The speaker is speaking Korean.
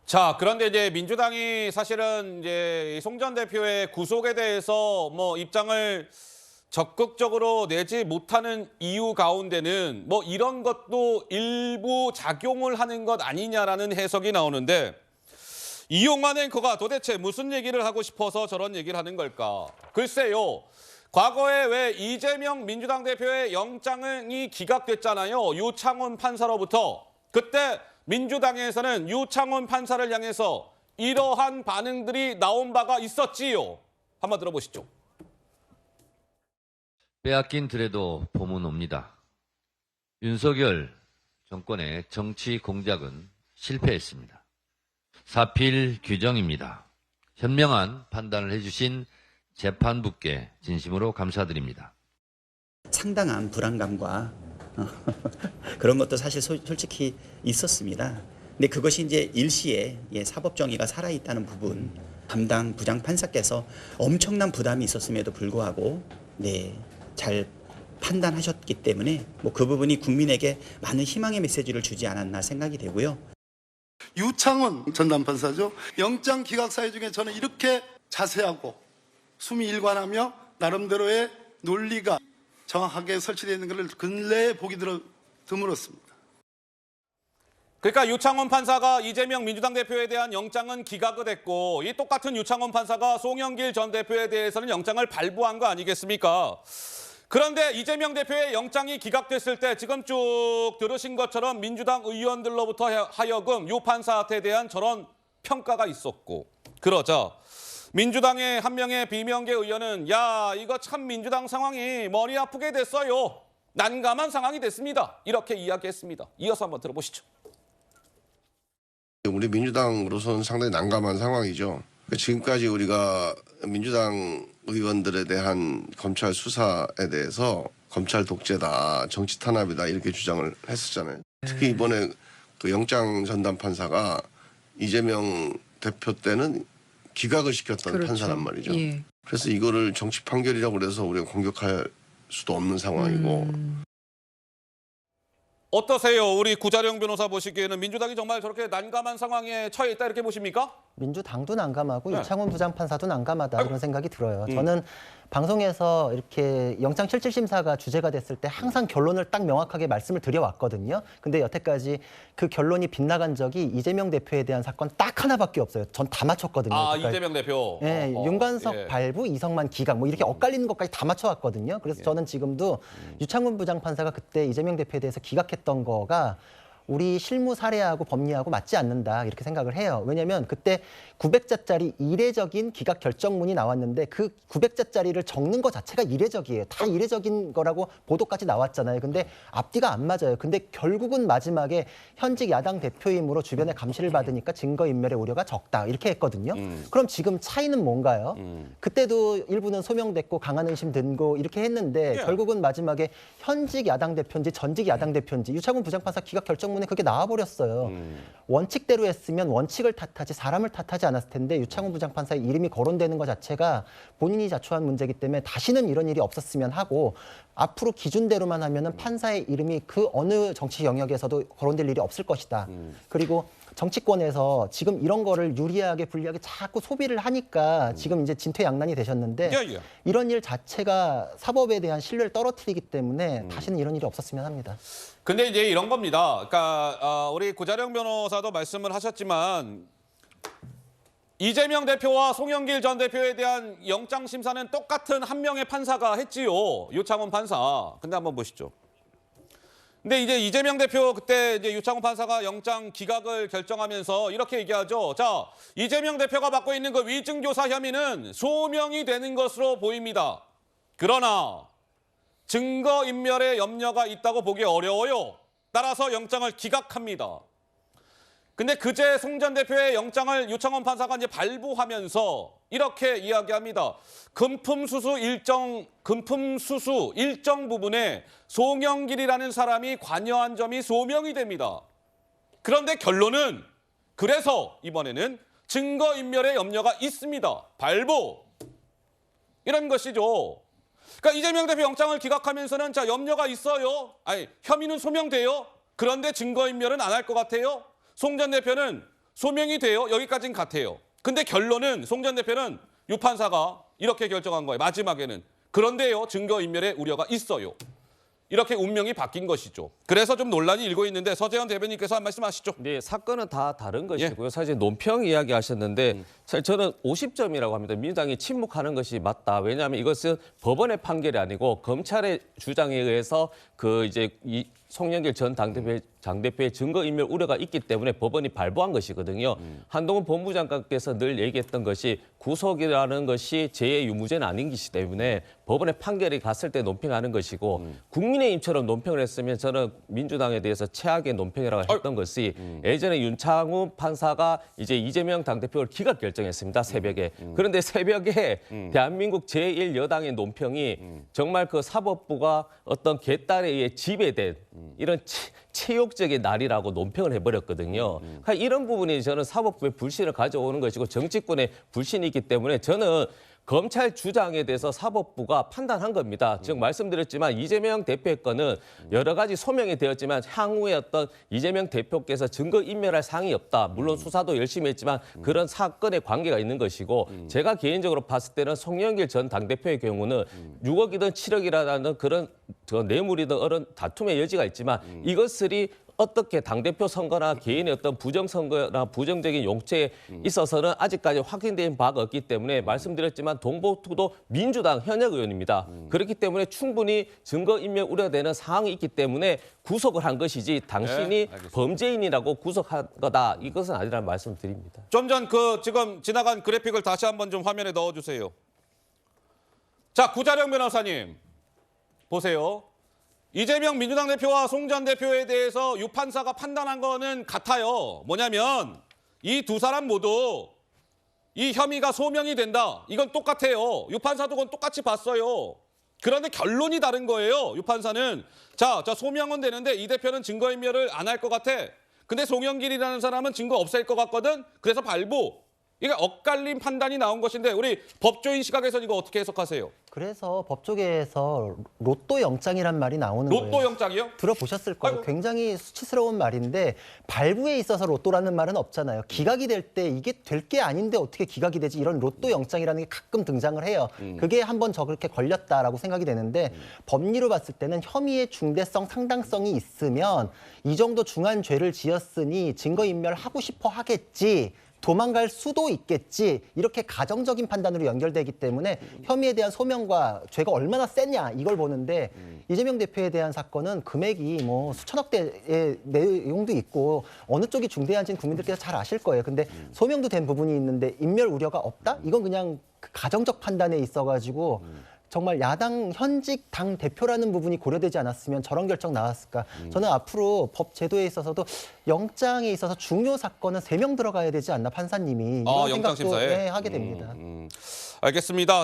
자, 그런데 이제 민주당이 사실은 이제 송 전 대표의 구속에 대해서 뭐 입장을 적극적으로 내지 못하는 이유 가운데는 뭐 이런 것도 일부 작용을 하는 것 아니냐라는 해석이 나오는데 이용만 앵커가 도대체 무슨 얘기를 하고 싶어서 저런 얘기를 하는 걸까? 글쎄요. 과거에 왜 이재명 민주당 대표의 영장이 기각됐잖아요. 유창훈 판사로부터. 그때 민주당에서는 유창훈 판사를 향해서 이러한 반응들이 나온 바가 있었지요. 한번 들어보시죠. 빼앗긴 들에도 봄은 옵니다. 윤석열 정권의 정치 공작은 실패했습니다. 사필 규정입니다. 현명한 판단을 해주신 재판부께 진심으로 감사드립니다. 상당한 불안감과 그런 것도 사실 솔직히 있었습니다. 근데 그것이 이제 일시에 사법 정의가 살아있다는 부분, 담당 부장판사께서 엄청난 부담이 있었음에도 불구하고 잘 판단하셨기 때문에 뭐 그 부분이 국민에게 많은 희망의 메시지를 주지 않았나 생각이 되고요. 유창훈 전담판사죠. 영장 기각 사유 중에 저는 이렇게 자세하고 숨이 일관하며 나름대로의 논리가 정확하게 설치되어 있는 것을 근래에 보기 드물었습니다. 그러니까 유창훈 판사가 이재명 민주당 대표에 대한 영장은 기각이 됐고 이 똑같은 유창훈 판사가 송영길 전 대표에 대해서는 영장을 발부한 거 아니겠습니까? 그런데 이재명 대표의 영장이 기각됐을 때 지금 쭉 들으신 것처럼 민주당 의원들로부터 하여금 유 판사한테 대한 저런 평가가 있었고 그러자 민주당의 한 명의 비명계 의원은 야 이거 참 민주당 상황이 머리 아프게 됐어요. 난감한 상황이 됐습니다. 이렇게 이야기했습니다. 이어서 한번 들어보시죠. 우리 민주당으로서는 상당히 난감한 상황이죠. 지금까지 우리가 민주당 의원들에 대한 검찰 수사에 대해서 검찰 독재다, 정치 탄압이다 이렇게 주장을 했었잖아요. 특히 이번에 그 영장 전담 판사가 이재명 대표 때는 기각을 시켰던 그렇죠. 판사란 말이죠. 예. 그래서 이거를 정치 판결이라고 그래서 우리가 공격할 수도 없는 상황이고. 어떠세요? 우리 구자룡 변호사 보시기에는 민주당이 정말 저렇게 난감한 상황에 처해 있다 이렇게 보십니까? 민주당도 난감하고 네. 유창훈 부장판사도 난감하다 아이고. 이런 생각이 들어요. 저는 방송에서 이렇게 영장실질심사가 주제가 됐을 때 항상 결론을 딱 명확하게 말씀을 드려왔거든요. 근데 여태까지 그 결론이 빗나간 적이 이재명 대표에 대한 사건 딱 하나밖에 없어요. 전 다 맞췄거든요. 아 여태까지. 이재명 대표. 예, 윤관석 예. 발부, 이성만 기각 뭐 이렇게 엇갈리는 것까지 다 맞춰왔거든요. 그래서 저는 지금도 유창훈 부장판사가 그때 이재명 대표에 대해서 기각했던 거가 우리 실무 사례하고 법리하고 맞지 않는다 이렇게 생각을 해요. 왜냐하면 그때 900자짜리 이례적인 기각 결정문이 나왔는데 그 900자짜리를 적는 것 자체가 이례적이에요. 다 이례적인 거라고 보도까지 나왔잖아요. 근데 앞뒤가 안 맞아요. 근데 결국은 마지막에 현직 야당 대표임으로 주변의 감시를 받으니까 증거인멸의 우려가 적다 이렇게 했거든요. 그럼 지금 차이는 뭔가요? 그때도 일부는 소명됐고 강한 의심 든고 이렇게 했는데 예. 결국은 마지막에 현직 야당 대표인지 전직 야당 대표인지 유창훈 부장판사 기각 결정문에 그게 나와버렸어요. 원칙대로 했으면 원칙을 탓하지 사람을 탓하지 않았을 텐데 유창훈 부장판사의 이름이 거론되는 것 자체가 본인이 자초한 문제이기 때문에 다시는 이런 일이 없었으면 하고 앞으로 기준대로만 하면은 판사의 이름이 그 어느 정치 영역에서도 거론될 일이 없을 것이다. 그리고 정치권에서 지금 이런 거를 유리하게 불리하게 자꾸 소비를 하니까 지금 이제 진퇴양난이 되셨는데 예. 이런 일 자체가 사법에 대한 신뢰를 떨어뜨리기 때문에 다시는 이런 일이 없었으면 합니다. 근데 이제 이런 겁니다. 그러니까 우리 구자룡 변호사도 말씀을 하셨지만 이재명 대표와 송영길 전 대표에 대한 영장 심사는 똑같은 한 명의 판사가 했지요. 유창훈 판사. 근데 한번 보시죠. 근데 이제 이재명 대표 그때 이제 유창훈 판사가 영장 기각을 결정하면서 이렇게 얘기하죠. 자, 이재명 대표가 받고 있는 그 위증교사 혐의는 소명이 되는 것으로 보입니다. 그러나 증거인멸의 염려가 있다고 보기 어려워요. 따라서 영장을 기각합니다. 근데 그제 송 전 대표의 영장을 유창훈 판사가 이제 발부하면서 이렇게 이야기합니다. 금품수수 일정 부분에 송영길이라는 사람이 관여한 점이 소명이 됩니다. 그런데 결론은 그래서 이번에는 증거인멸의 염려가 있습니다. 발부. 이런 것이죠. 그러니까 이재명 대표 영장을 기각하면서는 자 염려가 있어요. 아니 혐의는 소명돼요. 그런데 증거인멸은 안 할 것 같아요. 송 전 대표는 소명이 돼요. 여기까지는 같아요. 근데 결론은 송 전 대표는 유 판사가 이렇게 결정한 거예요. 마지막에는. 그런데요. 증거인멸의 우려가 있어요. 이렇게 운명이 바뀐 것이죠. 그래서 좀 논란이 일고 있는데 서재현 대변인께서 한 말씀 하시죠. 네, 사건은 다 다른 것이고요. 사실 논평 이야기 하셨는데 사실 저는 50점이라고 합니다. 민주당이 침묵하는 것이 맞다. 왜냐하면 이것은 법원의 판결이 아니고 검찰의 주장에 의해서 그 이제 이 송영길 전 당대표의 증거인멸 우려가 있기 때문에 법원이 발부한 것이거든요. 한동훈 법무장관께서 늘 얘기했던 것이 구속이라는 것이 재해 유무죄는 아닌 것이기 때문에 법원의 판결이 갔을 때 논평하는 것이고 국민의힘처럼 논평을 했으면 저는 민주당에 대해서 최악의 논평이라고 했던 것이 예전에 윤창훈 판사가 이제 이재명 당대표를 기각 결정했습니다. 새벽에. 그런데 새벽에 대한민국 제1여당의 논평이 정말 그 사법부가 어떤 개딸에 의해 지배된 이런 체욕적인 날이라고 논평을 해버렸거든요. 그러니까 이런 부분이 저는 사법부의 불신을 가져오는 것이고 정치권의 불신이 있기 때문에 저는 검찰 주장에 대해서 사법부가 판단한 겁니다. 즉 말씀드렸지만 이재명 대표의 건은 여러 가지 소명이 되었지만 향후에 어떤 이재명 대표께서 증거인멸할 사항이 없다. 물론 수사도 열심히 했지만 그런 사건에 관계가 있는 것이고 제가 개인적으로 봤을 때는 송영길 전 당대표의 경우는 6억이든 7억이라는 그런 뇌물이든 그런 다툼의 여지가 있지만 이것들이 어떻게 당대표 선거나 개인의 어떤 부정선거나 부정적인 용체에 있어서는 아직까지 확인된 바가 없기 때문에 말씀드렸지만 동복투도 민주당 현역 의원입니다. 그렇기 때문에 충분히 증거인멸 우려되는 상황이 있기 때문에 구속을 한 것이지 당신이 범죄인이라고 구속한 거다. 이것은 아니라는 말씀을 드립니다. 좀 전 그 지금 지나간 그래픽을 다시 한번 좀 화면에 넣어주세요. 자, 구자령 변호사님 보세요. 이재명 민주당 대표와 송 전 대표에 대해서 유 판사가 판단한 거는 같아요. 뭐냐면 이 두 사람 모두 이 혐의가 소명이 된다. 이건 똑같아요. 유 판사도 그건 똑같이 봤어요. 그런데 결론이 다른 거예요. 유 판사는 자 소명은 되는데 이 대표는 증거인멸을 안 할 것 같아. 근데 송영길이라는 사람은 증거 없앨 것 같거든. 그래서 발부. 이게 엇갈린 판단이 나온 것인데 우리 법조인 시각에서 이거 어떻게 해석하세요? 그래서 법조계에서 로또 영장이란 말이 나오는 거예요. 로또 영장이요? 들어보셨을 거예요. 아이고. 굉장히 수치스러운 말인데 발부에 있어서 로또라는 말은 없잖아요. 기각이 될 때 이게 될 게 아닌데 어떻게 기각이 되지? 이런 로또 영장이라는 게 가끔 등장을 해요. 그게 한번 저 그렇게 걸렸다라고 생각이 되는데 법리로 봤을 때는 혐의의 중대성, 상당성이 있으면 이 정도 중한 죄를 지었으니 증거인멸하고 싶어 하겠지. 도망갈 수도 있겠지. 이렇게 가정적인 판단으로 연결되기 때문에 혐의에 대한 소명과 죄가 얼마나 세냐 이걸 보는데 이재명 대표에 대한 사건은 금액이 뭐 수천억 대의 내용도 있고 어느 쪽이 중대한지는 국민들께서 잘 아실 거예요. 근데 소명도 된 부분이 있는데 인멸 우려가 없다? 이건 그냥 그 가정적 판단에 있어가지고 정말 야당 현직 당 대표라는 부분이 고려되지 않았으면 저런 결정 나왔을까? 저는 앞으로 법 제도에 있어서도 영장에 있어서 중요 사건은 3명 들어가야 되지 않나 판사님이 이런 영장 생각도 심사에? 하게 됩니다. 알겠습니다.